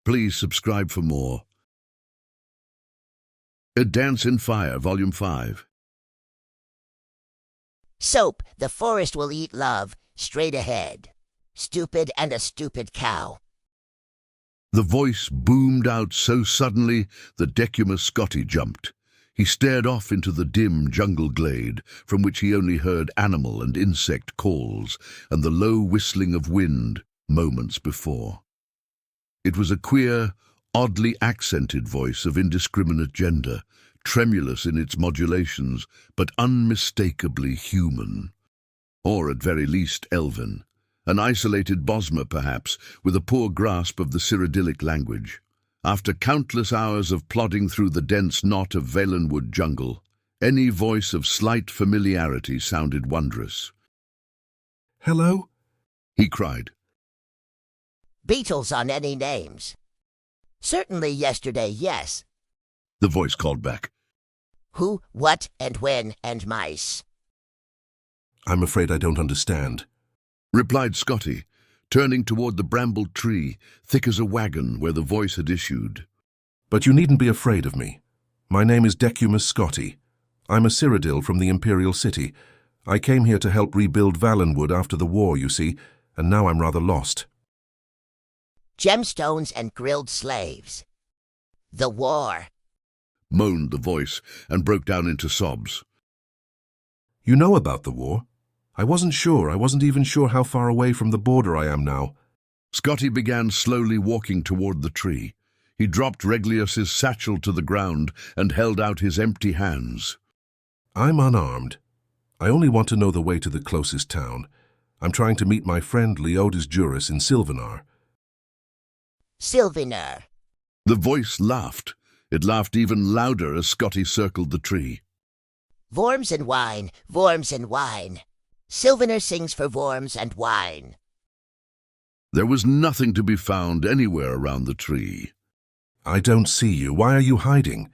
Please subscribe for more. A Dance in Fire, Volume 5. Soap, the forest will eat love, straight ahead. Stupid and a stupid cow. The voice boomed out so suddenly that Decumus Scotti jumped. He stared off into the dim jungle glade, from which he only heard animal and insect calls and the low whistling of wind moments before. It was a queer, oddly accented voice of indiscriminate gender, tremulous in its modulations, but unmistakably human. Or at very least elven. An isolated Bosmer, perhaps, with a poor grasp of the Cyrodiilic language. After countless hours of plodding through the dense knot of Valenwood jungle, any voice of slight familiarity sounded wondrous. "Hello?" he cried. Beetles on any names. Certainly yesterday, yes. The voice called back. Who, what, and when, and mice. "I'm afraid I don't understand," replied Scotti, turning toward the brambled tree, thick as a wagon, where the voice had issued. "But you needn't be afraid of me. My name is Decumus Scotti. I'm a Cyrodiil from the Imperial City. I came here to help rebuild Valenwood after the war, you see, and now I'm rather lost." Gemstones and grilled slaves. The war. Moaned the voice, and broke down into sobs. "You know about the war? I wasn't sure. I wasn't even sure how far away from the border I am now." Scotti began slowly walking toward the tree. He dropped Reglius's satchel to the ground and held out his empty hands. "I'm unarmed. I only want to know the way to the closest town. I'm trying to meet my friend Leodis Juris in Sylvanar." Sylvanar. The voice laughed. It laughed even louder as Scotti circled the tree. Vorms and wine, vorms and wine. Sylvanar sings for vorms and wine. There was nothing to be found anywhere around the tree. "I don't see you. Why are you hiding?"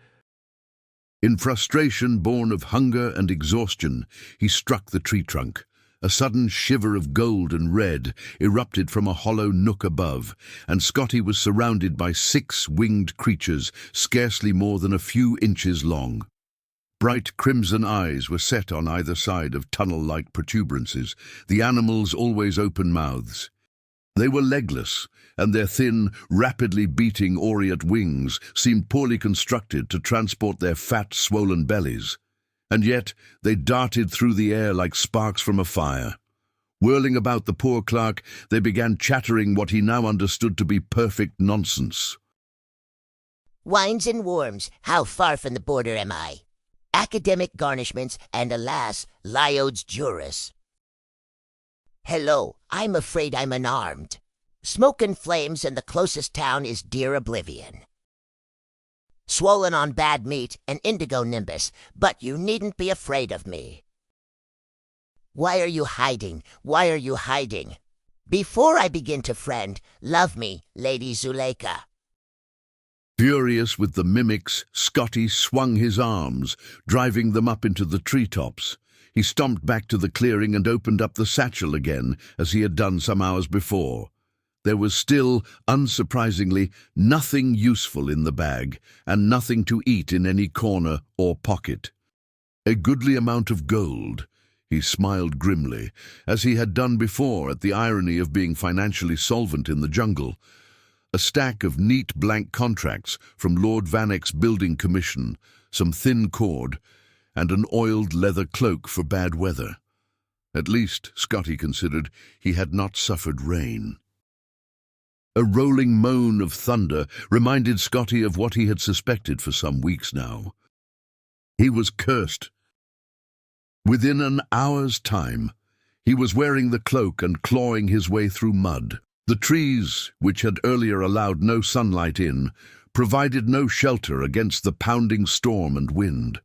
In frustration born of hunger and exhaustion, he struck the tree trunk. A sudden shiver of gold and red erupted from a hollow nook above, and Scotti was surrounded by 6 winged creatures, scarcely more than a few inches long. Bright crimson eyes were set on either side of tunnel-like protuberances, the animals' always open mouths. They were legless, and their thin, rapidly beating aureate wings seemed poorly constructed to transport their fat, swollen bellies. And yet they darted through the air like sparks from a fire. Whirling about the poor clerk, they began chattering what he now understood to be perfect nonsense. Wines and worms, how far from the border am I? Academic garnishments, and alas, Leodis Juris. Hello, I'm afraid I'm unarmed. Smoke and flames, and the closest town is dear oblivion. Swollen on bad meat, an indigo nimbus, but you needn't be afraid of me. Why are you hiding? Why are you hiding? Before I begin to friend, love me, Lady Zuleika. Furious with the mimics, Scotti swung his arms, driving them up into the treetops. He stomped back to the clearing and opened up the satchel again, as he had done some hours before. There was still, unsurprisingly, nothing useful in the bag, and nothing to eat in any corner or pocket. A goodly amount of gold. He smiled grimly, as he had done before at the irony of being financially solvent in the jungle. A stack of neat blank contracts from Lord Vanek's building commission, some thin cord, and an oiled leather cloak for bad weather. At least, Scotti considered, he had not suffered rain. A rolling moan of thunder reminded Scotti of what he had suspected for some weeks now. He was cursed. Within an hour's time, he was wearing the cloak and clawing his way through mud. The trees, which had earlier allowed no sunlight in, provided no shelter against the pounding storm and wind.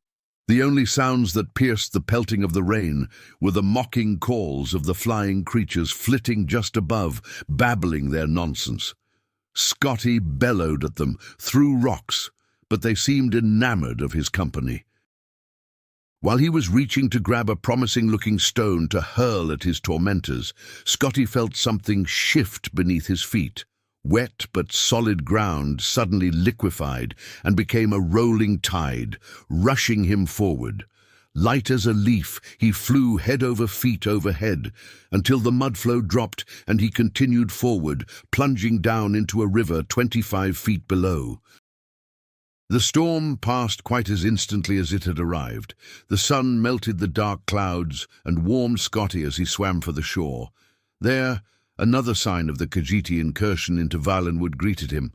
The only sounds that pierced the pelting of the rain were the mocking calls of the flying creatures flitting just above, babbling their nonsense. Scotti bellowed at them, threw rocks, but they seemed enamored of his company. While he was reaching to grab a promising-looking stone to hurl at his tormentors, Scotti felt something shift beneath his feet. Wet but solid ground suddenly liquefied and became a rolling tide, rushing him forward. Light as a leaf, he flew head over feet overhead, until the mudflow dropped and he continued forward, plunging down into a river 25 feet below. The storm passed quite as instantly as it had arrived. The sun melted the dark clouds and warmed Scotti as he swam for the shore. There, another sign of the Khajiiti incursion into Valenwood greeted him.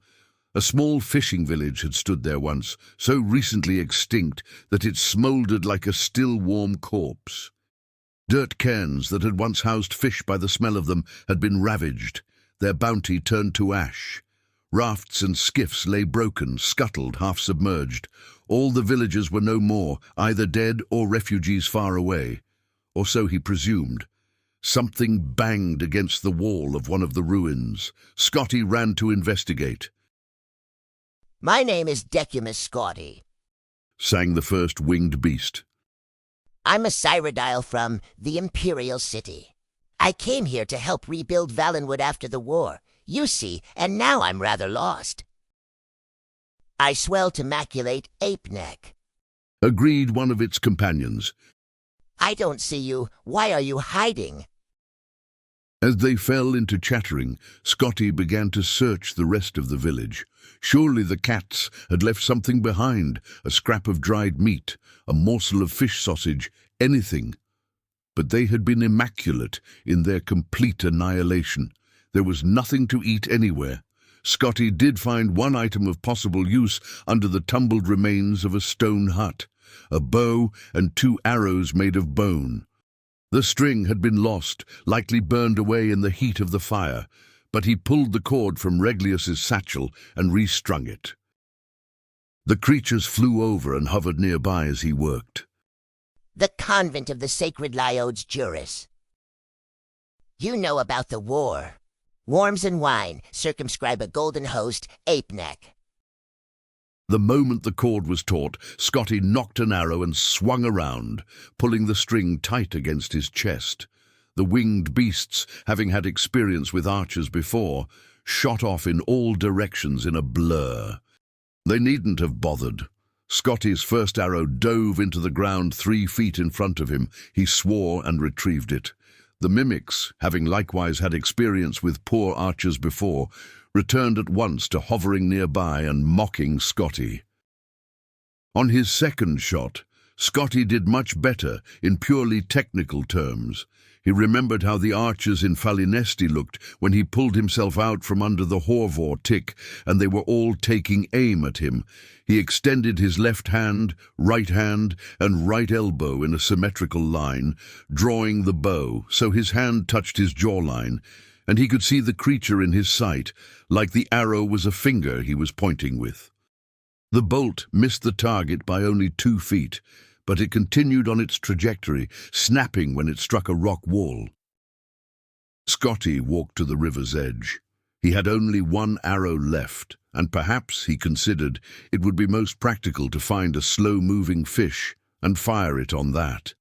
A small fishing village had stood there once, so recently extinct that it smouldered like a still warm corpse. Dirt cairns that had once housed fish by the smell of them had been ravaged, their bounty turned to ash. Rafts and skiffs lay broken, scuttled, half-submerged. All the villagers were no more, either dead or refugees far away. Or so he presumed. Something banged against the wall of one of the ruins. Scotti ran to investigate. My name is Decumus Scotti, sang the first winged beast. I'm a Cyrodiil from the Imperial City. I came here to help rebuild Valenwood after the war, you see, and now I'm rather lost. I swell to maculate Ape Neck. Agreed one of its companions. I don't see you. Why are you hiding? As they fell into chattering, Scotti began to search the rest of the village. Surely the cats had left something behind, a scrap of dried meat, a morsel of fish sausage, anything. But they had been immaculate in their complete annihilation. There was nothing to eat anywhere. Scotti did find one item of possible use under the tumbled remains of a stone hut, a bow and 2 arrows made of bone. The string had been lost, likely burned away in the heat of the fire, but he pulled the cord from Reglius's satchel and restrung it. The creatures flew over and hovered nearby as he worked. The convent of the sacred Lyodes Juris. You know about the war. Worms and wine circumscribe a golden host, Ape Neck. The moment the cord was taut, Scotti knocked an arrow and swung around, pulling the string tight against his chest. The winged beasts, having had experience with archers before, shot off in all directions in a blur. They needn't have bothered. Scotti's first arrow dove into the ground 3 feet in front of him. He swore and retrieved it. The mimics, having likewise had experience with poor archers before, returned at once to hovering nearby and mocking Scotti. On his second shot, Scotti did much better in purely technical terms. He remembered how the archers in Falinesti looked when he pulled himself out from under the Horvor tick and they were all taking aim at him. He extended his left hand, and right elbow in a symmetrical line, drawing the bow so his hand touched his jawline, and he could see the creature in his sight, like the arrow was a finger he was pointing with. The bolt missed the target by only 2 feet, but it continued on its trajectory, snapping when it struck a rock wall. Scotti walked to the river's edge. He had only 1 arrow left, and perhaps, he considered, it would be most practical to find a slow-moving fish and fire it on that.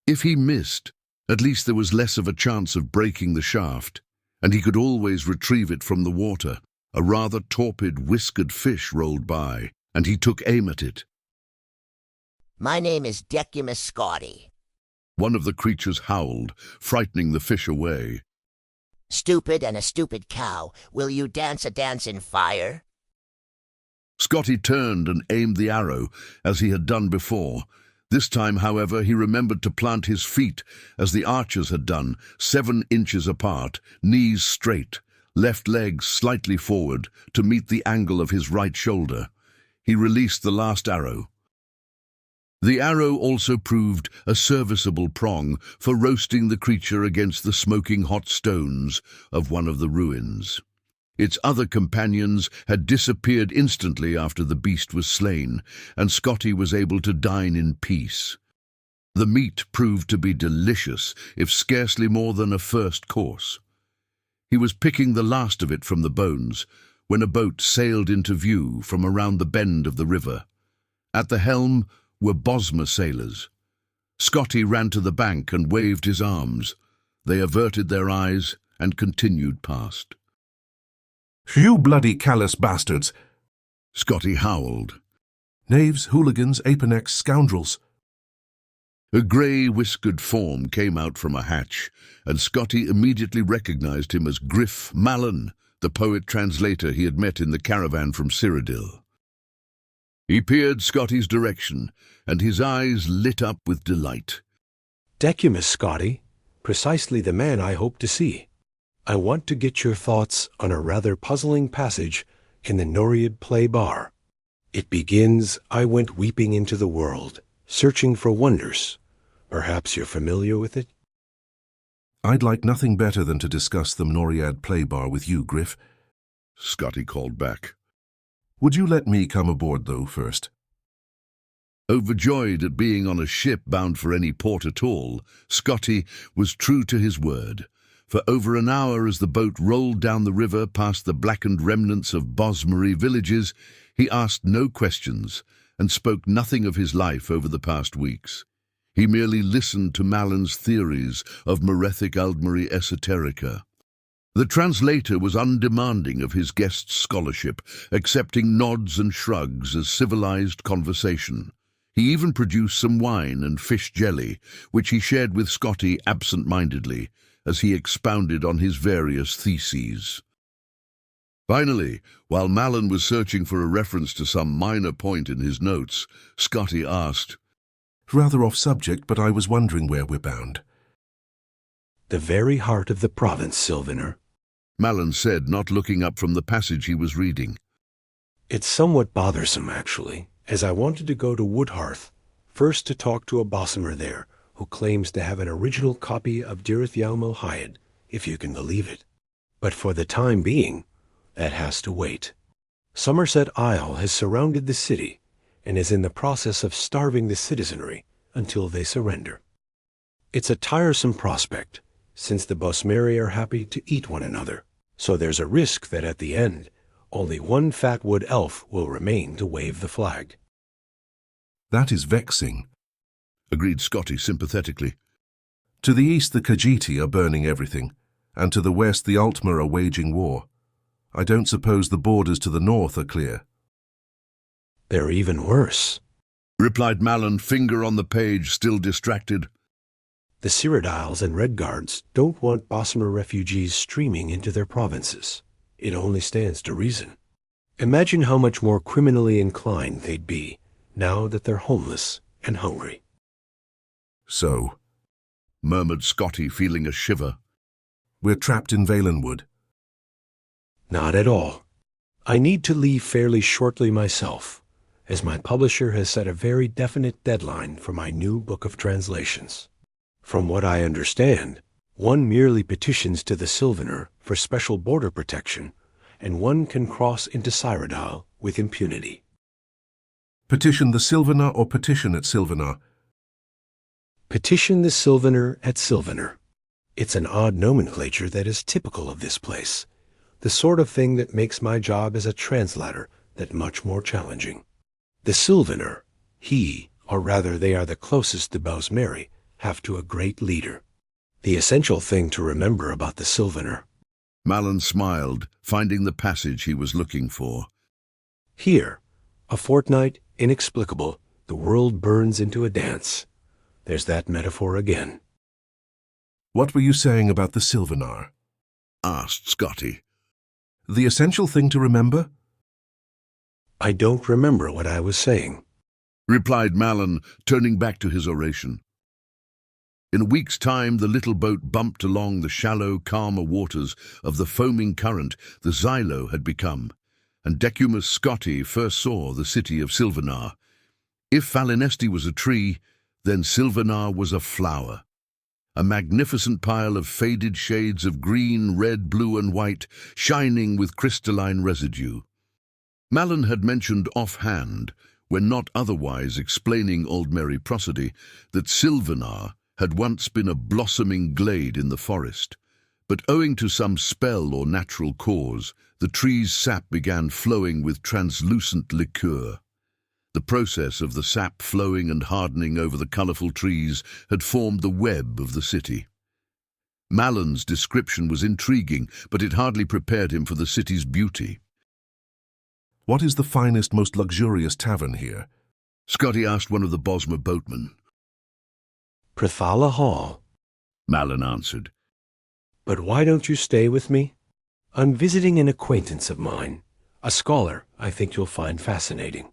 If he missed, at least there was less of a chance of breaking the shaft, and he could always retrieve it from the water. A rather torpid, whiskered fish rolled by, and he took aim at it. My name is Decumus Scotti. One of the creatures howled, frightening the fish away. Stupid and a stupid cow, will you dance a dance in fire? Scotti turned and aimed the arrow, as he had done before. This time, however, he remembered to plant his feet, as the archers had done, 7 inches apart, knees straight, left leg slightly forward to meet the angle of his right shoulder. He released the last arrow. The arrow also proved a serviceable prong for roasting the creature against the smoking hot stones of one of the ruins. Its other companions had disappeared instantly after the beast was slain, and Scotti was able to dine in peace. The meat proved to be delicious, if scarcely more than a first course. He was picking the last of it from the bones when a boat sailed into view from around the bend of the river. At the helm were Bosma sailors. Scotti ran to the bank and waved his arms. They averted their eyes and continued past. You bloody callous bastards! Scotti howled. Knaves, hooligans, apernecks, scoundrels. A grey-whiskered form came out from a hatch, and Scotti immediately recognized him as Griff Mallon, the poet-translator he had met in the caravan from Cyrodiil. He peered Scotti's direction, and his eyes lit up with delight. Decumus Scotti, precisely the man I hope to see. I want to get your thoughts on a rather puzzling passage in the Noreid play bar. It begins, I went weeping into the world, searching for wonders. Perhaps you're familiar with it? I'd like nothing better than to discuss the Noreid play bar with you, Griff. Scotti called back. Would you let me come aboard, though, first? Overjoyed at being on a ship bound for any port at all, Scotti was true to his word. For over an hour as the boat rolled down the river past the blackened remnants of Bosmery villages, he asked no questions and spoke nothing of his life over the past weeks. He merely listened to Mallon's theories of Merethic Aldmeri esoterica. The translator was undemanding of his guest's scholarship, accepting nods and shrugs as civilized conversation. He even produced some wine and fish jelly, which he shared with Scotti absent-mindedly, as he expounded on his various theses. Finally, while Mallon was searching for a reference to some minor point in his notes, Scotti asked, Rather off subject, but I was wondering where we're bound. The very heart of the province, Sylvaner. Mallon said, not looking up from the passage he was reading. It's somewhat bothersome, actually, as I wanted to go to Woodhearth, first to talk to a Bosmer there, who claims to have an original copy of Dirith Yalmo Hyad, if you can believe it. But for the time being, that has to wait. Somerset Isle has surrounded the city, and is in the process of starving the citizenry until they surrender. It's a tiresome prospect, since the Bosmeri are happy to eat one another, so there's a risk that at the end, only one fat wood elf will remain to wave the flag. That is vexing, agreed Scotti sympathetically. To the east the Khajiiti are burning everything, and to the west the Altmer are waging war. I don't suppose the borders to the north are clear. They're even worse, replied Mallon, finger on the page, still distracted. The Cyrodiils and Redguards don't want Bosmer refugees streaming into their provinces. It only stands to reason. Imagine how much more criminally inclined they'd be now that they're homeless and hungry. So, murmured Scotti, feeling a shiver. We're trapped in Valenwood. Not at all. I need to leave fairly shortly myself, as my publisher has set a very definite deadline for my new book of translations. From what I understand, one merely petitions to the Sylvaner for special border protection, and one can cross into Cyrodiil with impunity. Petition the Sylvaner or petition at Sylvaner? Petition the Sylvaner at Sylvaner. It's an odd nomenclature that is typical of this place, the sort of thing that makes my job as a translator that much more challenging. The Sylvaner, he, or rather they are the closest to Bosmeri, have to a great leader. The essential thing to remember about the Sylvaner. Mallon smiled, finding the passage he was looking for. Here, a fortnight, inexplicable, the world burns into a dance. There's that metaphor again. What were you saying about the Sylvaner? Asked Scotti. The essential thing to remember? I don't remember what I was saying, replied Mallon, turning back to his oration. In a week's time, the little boat bumped along the shallow, calmer waters of the foaming current the Xylo had become, and Decumus Scotti first saw the city of Sylvaner. If Valinesti was a tree, then Sylvaner was a flower. A magnificent pile of faded shades of green, red, blue, and white, shining with crystalline residue. Mallon had mentioned offhand, when not otherwise explaining Aldmeri prosody, that Sylvaner had once been a blossoming glade in the forest, but owing to some spell or natural cause, the tree's sap began flowing with translucent liqueur. The process of the sap flowing and hardening over the colourful trees had formed the web of the city. Malon's description was intriguing, but it hardly prepared him for the city's beauty. What is the finest, most luxurious tavern here? Scotti asked one of the Bosmer boatmen. Prithala Hall. Malon answered. But why don't you stay with me? I'm visiting an acquaintance of mine, a scholar I think you'll find fascinating.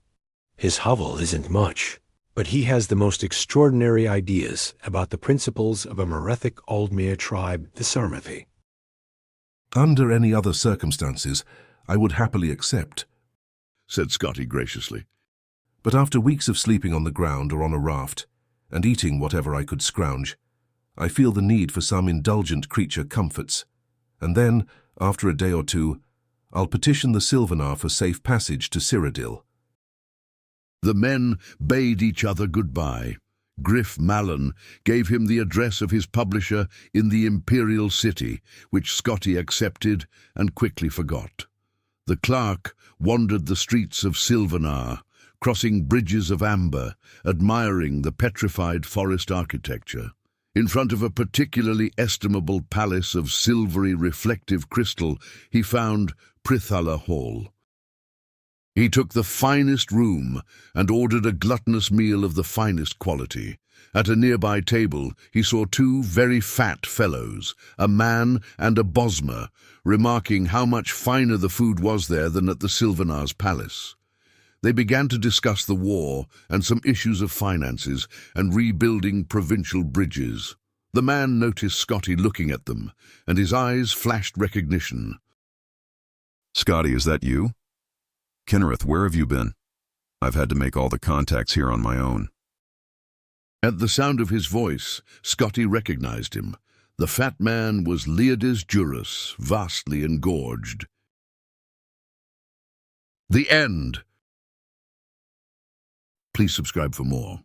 His hovel isn't much, but he has the most extraordinary ideas about the principles of a Merethic Aldmere tribe, the Sarmathi. Under any other circumstances, I would happily accept, said Scotti graciously. But after weeks of sleeping on the ground or on a raft, and eating whatever I could scrounge, I feel the need for some indulgent creature comforts, and then, after a day or two, I'll petition the Silvenar for safe passage to Cyrodiil. The men bade each other goodbye. Griff Malon gave him the address of his publisher in the Imperial City, which Scotti accepted and quickly forgot. The clerk wandered the streets of Silvenar, crossing bridges of amber, admiring the petrified forest architecture. In front of a particularly estimable palace of silvery reflective crystal, he found Prithala Hall. He took the finest room and ordered a gluttonous meal of the finest quality. At a nearby table, he saw two very fat fellows, a man and a Bosmer, remarking how much finer the food was there than at the Silvenar's palace. They began to discuss the war and some issues of finances and rebuilding provincial bridges. The man noticed Scotti looking at them, and his eyes flashed recognition. Scotti, is that you? Kinnereth, where have you been? I've had to make all the contacts here on my own. At the sound of his voice, Scotti recognized him. The fat man was Leodes Juris, vastly engorged. The end. Please subscribe for more.